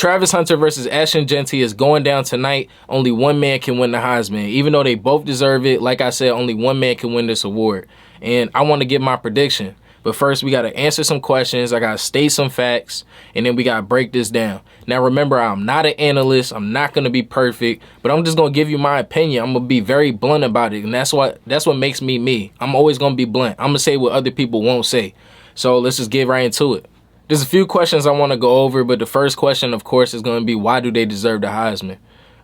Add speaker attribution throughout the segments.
Speaker 1: Travis Hunter versus Ashton Jeanty is going down tonight. Only one man can win the Heisman. Even though they both deserve it, like I said, only one man can win this award. And I want to give my prediction. But first, we got to answer some questions. I got to state some facts, and then we got to break this down. Now, remember, I'm not an analyst. I'm not going to be perfect, but I'm just going to give you my opinion. I'm going to be very blunt about it, and that's what makes me me. I'm always going to be blunt. I'm going to say what other people won't say. So let's just get right into it. There's a few questions I want to go over, but the first question, of course, is going to be, why do they deserve the Heisman?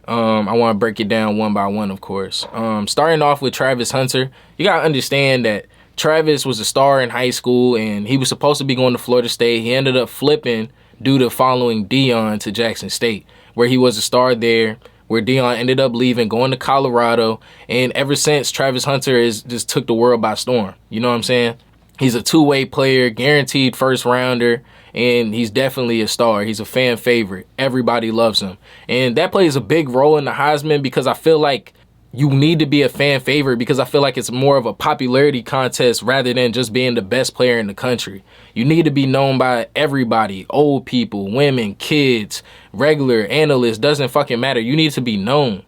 Speaker 1: I want to break it down one by one, of course. Starting off with Travis Hunter, you got to understand that Travis was a star in high school, and he was supposed to be going to Florida State. He ended up flipping due to following Deion to Jackson State, where he was a star there, where Deion ended up leaving, going to Colorado, and ever since, Travis Hunter has just took the world by storm. You know what I'm saying? He's a two-way player, guaranteed first rounder, and he's definitely a star. He's a fan favorite. Everybody loves him. And that plays a big role in the Heisman because I feel like you need to be a fan favorite, because I feel like it's more of a popularity contest rather than just being the best player in the country. You need to be known by everybody, old people, women, kids, regular analysts, doesn't fucking matter. You need to be known,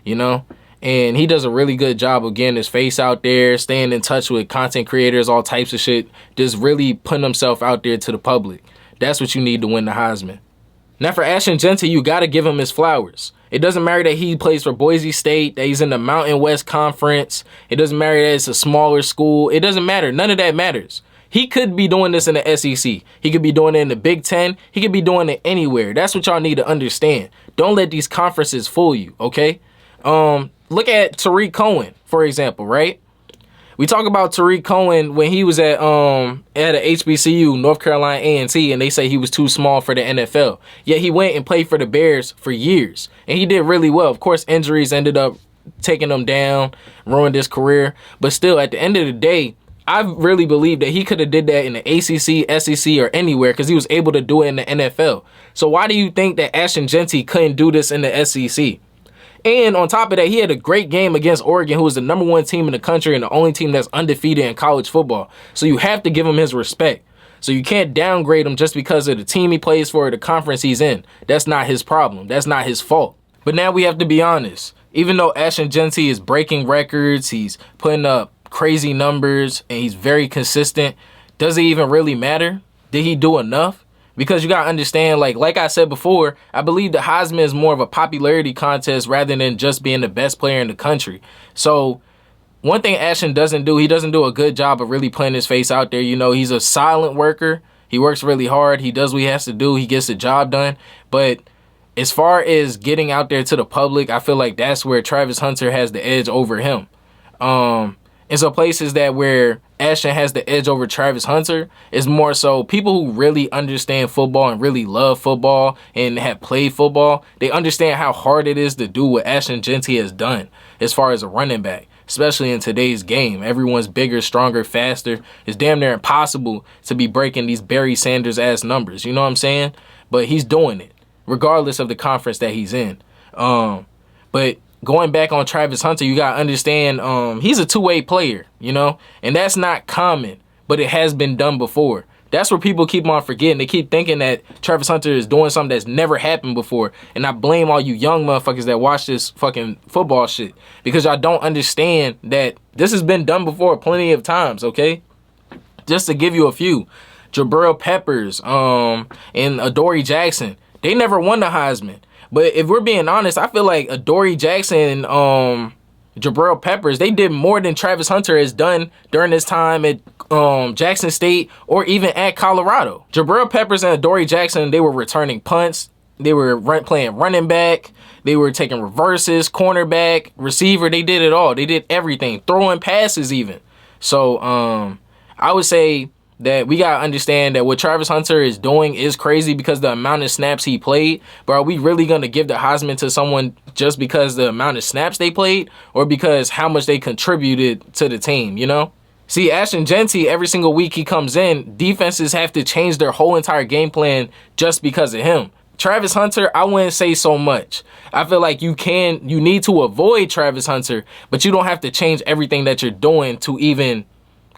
Speaker 1: you know? And he does a really good job of getting his face out there, staying in touch with content creators, all types of shit, just really putting himself out there to the public. That's what you need to win the Heisman. Now for Ashton Jeanty, you got to give him his flowers. It doesn't matter that he plays for Boise State, that he's in the Mountain West Conference. It doesn't matter that it's a smaller school. It doesn't matter. None of that matters. He could be doing this in the SEC. He could be doing it in the Big Ten. He could be doing it anywhere. That's what y'all need to understand. Don't let these conferences fool you, okay? Look at Tariq Cohen, for example, right? We talk about Tariq Cohen when he was at a HBCU, North Carolina A&T, and they say he was too small for the NFL. Yet he went and played for the Bears for years, and he did really well. Of course, injuries ended up taking him down, ruined his career. But still, at the end of the day, I really believe that he could have did that in the ACC, SEC, or anywhere because he was able to do it in the NFL. So why do you think that Ashton Jeanty couldn't do this in the SEC? And on top of that, he had a great game against Oregon, who was the #1 team in the country and the only team that's undefeated in college football. So you have to give him his respect. So you can't downgrade him just because of the team he plays for or the conference he's in. That's not his problem. That's not his fault. But now we have to be honest. Even though Ashton Jeanty is breaking records, he's putting up crazy numbers, and he's very consistent, does it even really matter? Did he do enough? Because you got to understand, like I said before, I believe the Heisman is more of a popularity contest rather than just being the best player in the country. So one thing Ashton doesn't do, he doesn't do a good job of really putting his face out there. You know, he's a silent worker. He works really hard. He does what he has to do. He gets the job done. But as far as getting out there to the public, I feel like that's where Travis Hunter has the edge over him. And so places that where Ashton has the edge over Travis Hunter is more so people who really understand football and really love football and have played football. They understand how hard it is to do what Ashton Jeanty has done as far as a running back, especially in today's game. Everyone's bigger, stronger, faster. It's damn near impossible to be breaking these Barry Sanders-ass numbers. You know what I'm saying? But he's doing it, regardless of the conference that he's in. But going back on Travis Hunter, you got to understand he's a two-way player, you know, and that's not common, but it has been done before. That's where people keep on forgetting. They keep thinking that Travis Hunter is doing something that's never happened before, and I blame all you young motherfuckers that watch this fucking football shit because y'all don't understand that this has been done before plenty of times, okay? Just to give you a few, Jabril Peppers and Adoree Jackson, they never won the Heisman. But if we're being honest, I feel like Adoree Jackson and Jabril Peppers, they did more than Travis Hunter has done during his time at Jackson State or even at Colorado. Jabril Peppers and Adoree Jackson, they were returning punts. They were playing running back. They were taking reverses, cornerback, receiver. They did it all. They did everything, throwing passes even. So I would say that we got to understand that what Travis Hunter is doing is crazy because the amount of snaps he played. But are we really going to give the Heisman to someone just because the amount of snaps they played or because how much they contributed to the team, you know? See, Ashton Jeanty, every single week he comes in, defenses have to change their whole entire game plan just because of him. Travis Hunter, I wouldn't say so much. I feel like you need to avoid Travis Hunter, but you don't have to change everything that you're doing to even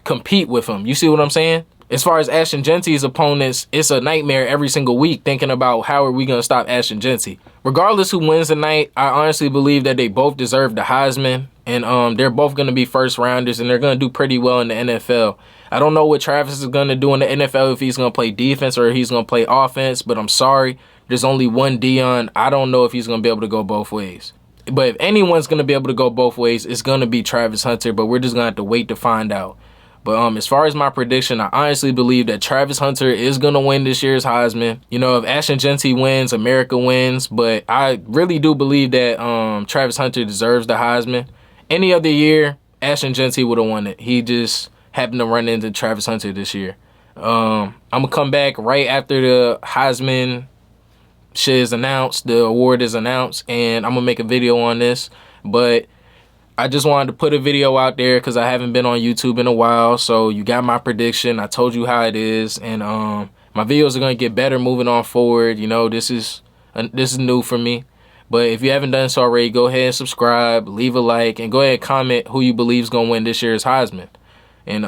Speaker 1: compete with him. You see what I'm saying? As far as Ashton Jeanty's opponents, it's a nightmare every single week thinking about how are we going to stop Ashton Jeanty. Regardless who wins tonight, I honestly believe that they both deserve the Heisman. And they're both going to be first rounders, and they're going to do pretty well in the NFL. I don't know what Travis is going to do in the NFL, if he's going to play defense or he's going to play offense, but I'm sorry. There's only one Dion. I don't know if he's going to be able to go both ways. But if anyone's going to be able to go both ways, it's going to be Travis Hunter, but we're just going to have to wait to find out. But as far as my prediction, I honestly believe that Travis Hunter is going to win this year's Heisman. You know, if Ashton Jeanty wins, America wins. But I really do believe that Travis Hunter deserves the Heisman. Any other year, Ashton Jeanty would have won it. He just happened to run into Travis Hunter this year. I'm going to come back right after the Heisman shit is announced, the award is announced, and I'm going to make a video on this. But I just wanted to put a video out there because I haven't been on YouTube in a while. So you got my prediction. I told you how it is. And my videos are going to get better moving on forward. You know, this is new for me. But if you haven't done so already, go ahead and subscribe, leave a like, and go ahead and comment who you believe is going to win this year's Heisman. And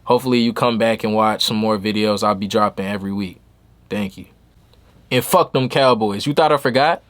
Speaker 1: hopefully you come back and watch some more videos I'll be dropping every week. Thank you. And fuck them Cowboys. You thought I forgot?